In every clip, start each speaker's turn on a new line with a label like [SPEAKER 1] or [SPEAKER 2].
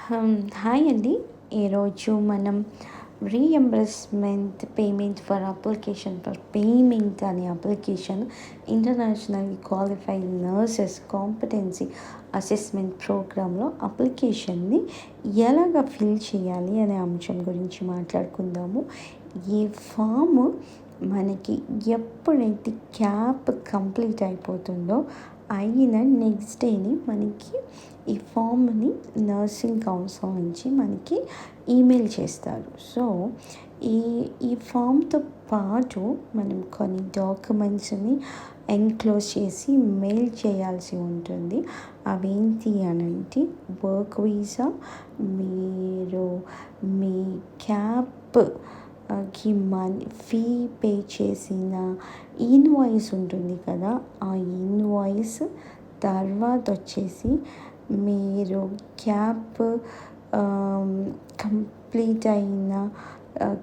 [SPEAKER 1] Hi అండి. ఈరోజు మనం reimbursement payment for application for payment అనే application internationally qualified nurses competency assessment ప్రోగ్రాంలో అప్లికేషన్ని ఎలాగ ఫిల్ చేయాలి అనే అంశం గురించి మాట్లాడుకుందాము. ఈ ఫామ్ మనకి ఎప్పుడైతే క్యాప్ కంప్లీట్ అయిపోతుందో అయిన నెక్స్ట్ డేని మనకి ఈ ఫామ్ని నర్సింగ్ కౌన్సిల్ నుంచి మనకి ఈమెయిల్ చేస్తారు. సో ఈ ఈ ఫామ్తో పాటు మనం కొన్ని డాక్యుమెంట్స్ని ఎన్క్లోజ్ చేసి మెయిల్ చేయాల్సి ఉంటుంది. అవేంటి అనంటే వర్క్ వీసా, మీరు మీ క్యాప్ కి మనీ ఫీ పే చేసిన ఇన్వాయిస్ ఉంటుంది కదా, ఆ ఇన్వాయిస్ తర్వాత వచ్చేసి మీరు క్యాప్ కంప్లీట్ అయిన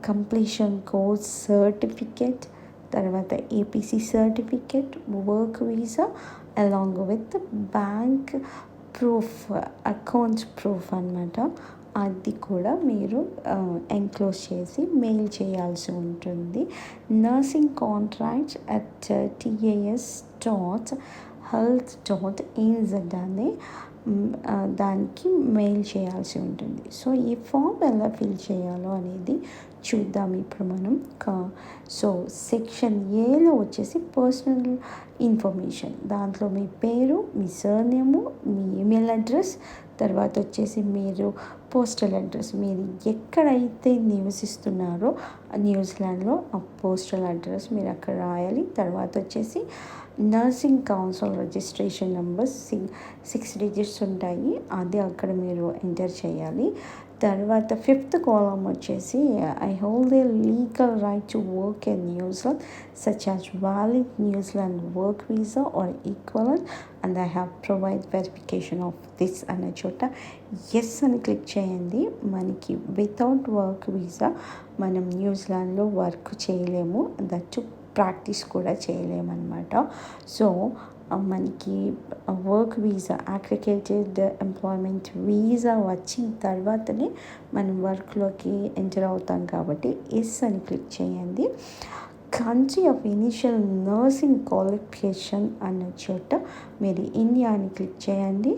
[SPEAKER 1] కంప్లీషన్ కోర్స్ సర్టిఫికెట్, తర్వాత APC certificate, work visa along with bank proof, accounts proof అనమాట. అది కూడా మీరు ఎన్క్లోజ్ చేసి మెయిల్ చేయాల్సి ఉంటుంది. నర్సింగ్ కాంట్రాక్ట్స్ అట్ tas.health.nz అనే దానికి మెయిల్ చేయాల్సి ఉంటుంది. సో ఈ ఫామ్ ఎలా ఫిల్ చేయాలో అనేది చూద్దాం ఇప్పుడు మనం. సో సెక్షన్ ఏలో వచ్చేసి పర్సనల్ ఇన్ఫర్మేషన్, దాంట్లో మీ పేరు, మీ సర్నేము, మీ ఈమెయిల్ అడ్రస్, తర్వాత వచ్చేసి మీరు పోస్టల్ అడ్రస్, మీరు ఎక్కడైతే నివసిస్తున్నారో న్యూజిలాండ్లో ఆ పోస్టల్ అడ్రస్ మీరు అక్కడ రాయాలి. తర్వాత వచ్చేసి nursing council registration number 6 digits ఉంటాయి, అది అక్కడ మీరు ఎంటర్ చేయాలి. తర్వాత 5th కాలం వచ్చేసి I hold a legal right to work in New Zealand such as valid New Zealand work visa are equivalent and I have provide verification of this అనే చోట yes అని క్లిక్ చేయండి. మనకి వితౌట్ వర్క్ వీసా మనం న్యూజిలాండ్లో work చేయలేము, that practice కూడా చేయలేమన్నమాట. So మనకి work visa, aggregated employment visa వచ్చిన తర్వాతనే మనం వర్క్లోకి ఎంటర్ అవుతాం కాబట్టి ఎస్ అని క్లిక్ చేయండి. Country of initial nursing qualification అన్న చోట మీరు ఇండియా అని క్లిక్ చేయండి.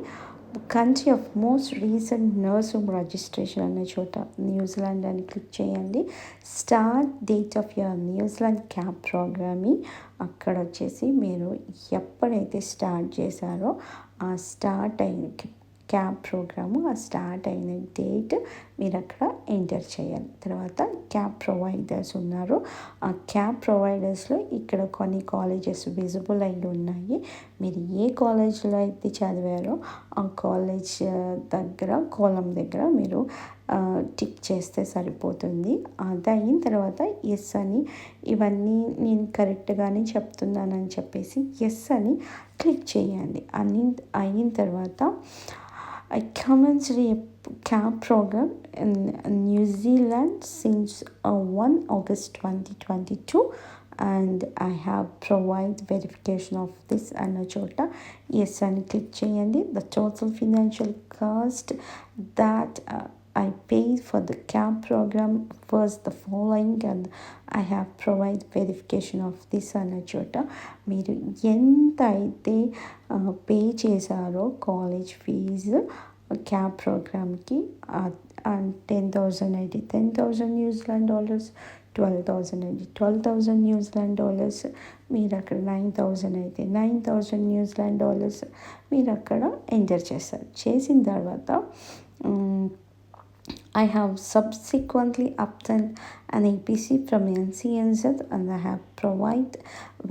[SPEAKER 1] Country of most recent nursing registration అనే చోట న్యూజిలాండ్ అని క్లిక్ చేయండి. Start date of your New Zealand cap programming, అక్కడ వచ్చేసి మీరు ఎప్పుడైతే స్టార్ట్ చేశారో ఆ స్టార్ట్ అయిన క్యాప్ ప్రోగ్రాము, ఆ స్టార్ట్ అయిన డేట్ మీరు అక్కడ ఎంటర్ చేయాలి. తర్వాత క్యాప్ ప్రొవైడర్స్ ఉన్నారు, ఆ క్యాప్ ప్రొవైడర్స్లో ఇక్కడ కొన్ని కాలేజెస్ విజిబుల్ అయి ఉన్నాయి. మీరు ఏ కాలేజ్లో అయితే చదివారో ఆ కాలేజ్ దగ్గర కాలం దగ్గర మీరు టిక్ చేస్తే సరిపోతుంది. అది అయిన తర్వాత ఎస్ అని, ఇవన్నీ నేను కరెక్ట్గానే చెప్తున్నానని చెప్పేసి ఎస్ అని క్లిక్ చేయండి. అయిన తర్వాత I commenced a CAP program in New Zealand since 1 August 2022 and I have provided verification of this అన్న చోట ఎస్ అని క్లిక్ చేయండి. The total financial cost that I paid for the CAP program was the following and I have provided verification of this అన్న చోట మీరు ఎంత అయితే pay చేశారో కాలేజ్ ఫీజు క్యాప్ ప్రోగ్రామ్కి, 10,000 అయితే 10,000 న్యూజిలాండ్ డాలర్స్, 12,000 అయితే 12,000 న్యూజిలాండ్ డాలర్స్, మీరు అక్కడ 9,000 అయితే 9,000 న్యూజిలాండ్ డాలర్స్ మీరు అక్కడ ఎంటర్ చేస్తారు. చేసిన తర్వాత I have subsequently obtained an APC from NCNZ and I have provided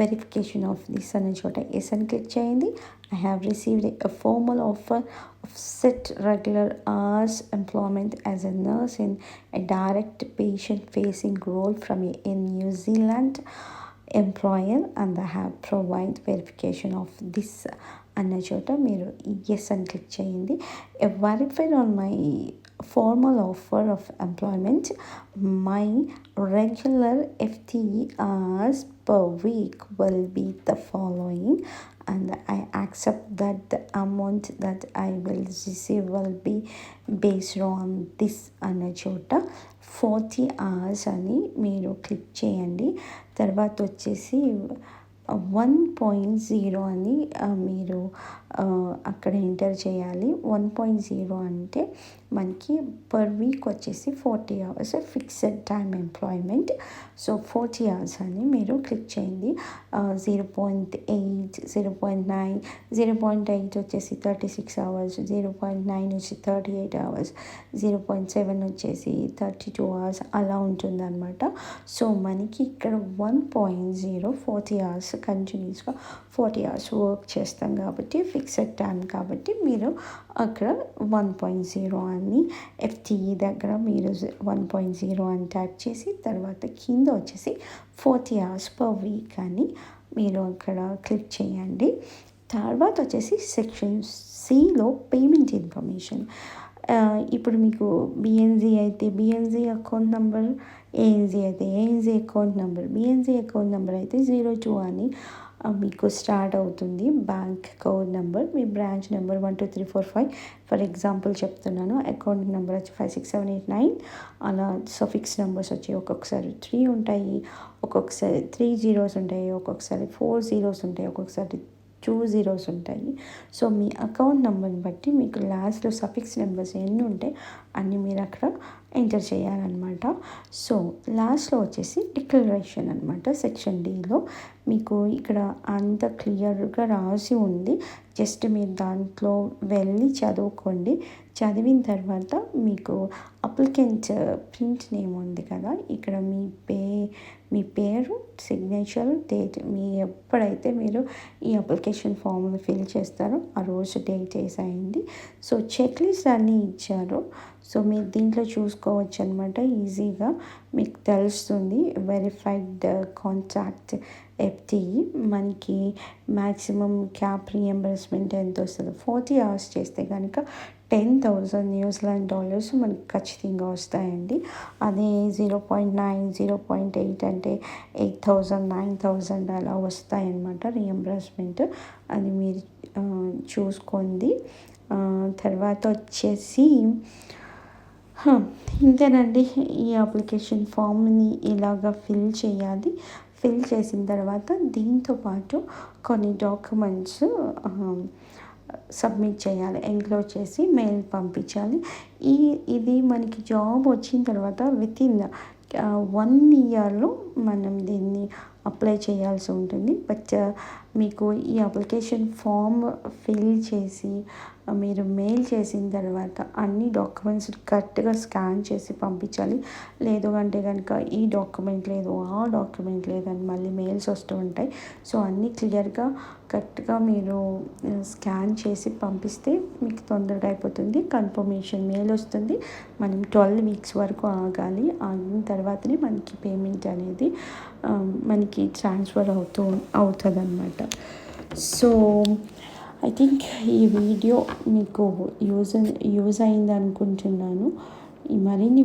[SPEAKER 1] verification of this అనే చోట ఎస్ అని క్లిక్ చేయండి. I have received a formal offer of set regular hours employment as a nurse in a direct patient-facing role from a New Zealand employer and I have provided verification of this అన్న చోట మీరు yes అని click చేయండి. Verified on my formal offer of employment. My regular FTE hours per week will be the following, and I accept that the amount that I will receive will be based on this అన్న చోట 40 hours అని మీరు click చేయండి. తర్వాత వచ్చేసి 1.0 అని మీరు అక్కడ ఎంటర్ చేయాలి. 1.0 అంటే మనకి పర్ వీక్ వచ్చేసి 40 hours fixed time employment. So 40 hours అని మీరు క్లిక్ చేయండి. 0.8, 0.9, 0.8 వచ్చేసి 36 hours, 0.9 వచ్చి 38 hours, 0.7 వచ్చేసి 32 hours అలా ఉంటుందన్నమాట. సో మనకి ఇక్కడ 1.0 40 hours కంటిన్యూస్గా 40 hours వర్క్ చేస్తాం కాబట్టి ఫిక్స్డ్ టైం కాబట్టి మీరు అక్కడ 1.0 అని FTE దగ్గర మీరు 1.0 అని టైప్ చేసి తర్వాత కింద వచ్చేసి 40 hours per week అని మీరు అక్కడ క్లిక్ చేయండి. తర్వాత వచ్చేసి సెక్షన్ సిలో పేమెంట్ ఇన్ఫర్మేషన్. ఇప్పుడు మీకు బిఎన్జీ అయితే బిఎన్జీ అకౌంట్ నెంబర్, ఏఎన్జీ అయితే ఏఎన్జీ అకౌంట్ నెంబర్, బిఎన్జీ అకౌంట్ నెంబర్ అయితే 02 అని మీకు స్టార్ట్ అవుతుంది. Bank account number, me branch number 1 2 3 4 5 for example చెప్తున్నాను. అకౌంట్ నెంబర్ వచ్చి 5 6 7 8 9 అలా సఫిక్స్ నెంబర్స్ వచ్చి ఒక్కొక్కసారి 3 ఉంటాయి, ఒక్కొక్కసారి 3 zeros ఉంటాయి, ఒక్కొక్కసారి 4 zeros ఉంటాయి, ఒక్కొక్కసారి 2 zeros ఉంటాయి. సో మీ అకౌంట్ నెంబర్ని బట్టి మీకు లాస్ట్లో సఫిక్స్ నెంబర్స్ ఎన్ని ఉంటే అన్ని మీరు అక్కడ ఎంటర్ చేయాలన్నమాట. సో లాస్ట్లో వచ్చేసి డిక్లరేషన్ అనమాట. సెక్షన్ డిలో మీకు ఇక్కడ అంత క్లియర్గా రాసి ఉంది. జస్ట్ మీరు దాంట్లో వెళ్ళి చదువుకోండి. చదివిన తర్వాత మీకు అప్లికెంట్ ప్రింట్ నేమ్ ఉంది కదా, ఇక్కడ మీ పేరు, సిగ్నేచర్, డేట్, మీ ఎప్పుడైతే మీరు ఈ అప్లికేషన్ ఫామ్ని ఫిల్ చేస్తారో ఆ రోజు డేట్ వేసేయండి. సో చెక్ లిస్ట్ అన్నీ ఇచ్చారు. సో మీరు దీంట్లో చూసుకోవచ్చు అనమాట. ఈజీగా మీకు తెలుస్తుంది. వెరిఫైడ్ కాంట్రాక్ట్ FTE మనకి మ్యాక్సిమం క్యాప్ రియంబర్స్మెంట్ ఎంత వస్తుందో 40 hours చేస్తే కనుక $10,000 న్యూజిలాండ్ డాలర్స్ మనకి ఖచ్చితంగా వస్తాయండి. అదే 0.9, 0.8 అంటే 8,000, 9,000 అలా వస్తాయన్నమాట రియంబర్స్మెంట్. అది మీరు చూసుకోండి. తర్వాత వచ్చేసి ఇంతేనండి. ఈ అప్లికేషన్ ఫామ్ని ఇలాగా ఫిల్ చేయాలి. ఫిల్ చేసిన తర్వాత దీంతోపాటు కొన్ని డాక్యుమెంట్స్ సబ్మిట్ చేయాలి, ఎన్క్లోజ్ చేసి మెయిల్ పంపించాలి. ఇది మనకి జాబ్ వచ్చిన తర్వాత వితిన్ 1 yearలో మనం దీన్ని అప్లై చేయాల్సి ఉంటుంది. బట్ మీకు ఈ అప్లికేషన్ ఫామ్ ఫిల్ చేసి మీరు మెయిల్ చేసిన తర్వాత అన్ని డాక్యుమెంట్స్ కరెక్ట్గా స్కాన్ చేసి పంపించాలి. లేదు అంటే కనుక ఈ డాక్యుమెంట్ లేదు, ఆ డాక్యుమెంట్ లేదని మళ్ళీ మెయిల్స్ వస్తూ ఉంటాయి. సో అన్నీ క్లియర్గా కరెక్ట్గా మీరు స్కాన్ చేసి పంపిస్తే మీకు తొందరగా అయిపోతుంది. కన్ఫర్మేషన్ మెయిల్ వస్తుంది. మనం 12 weeks వరకు ఆగాలి. ఆగిన తర్వాతనే మనకి పేమెంట్ అనేది మనకి ట్రాన్స్ఫర్ అవుతుంది అన్నమాట. సో ఐ థింక్ ఈ వీడియో మీకు యూజ్ అయింది అనుకుంటున్నాను. ఈ మరిన్ని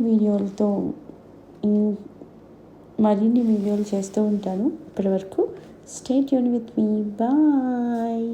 [SPEAKER 1] వీడియోలు చేస్తూ ఉంటాను. ఇప్పటి వరకు stay tune with me. Bye.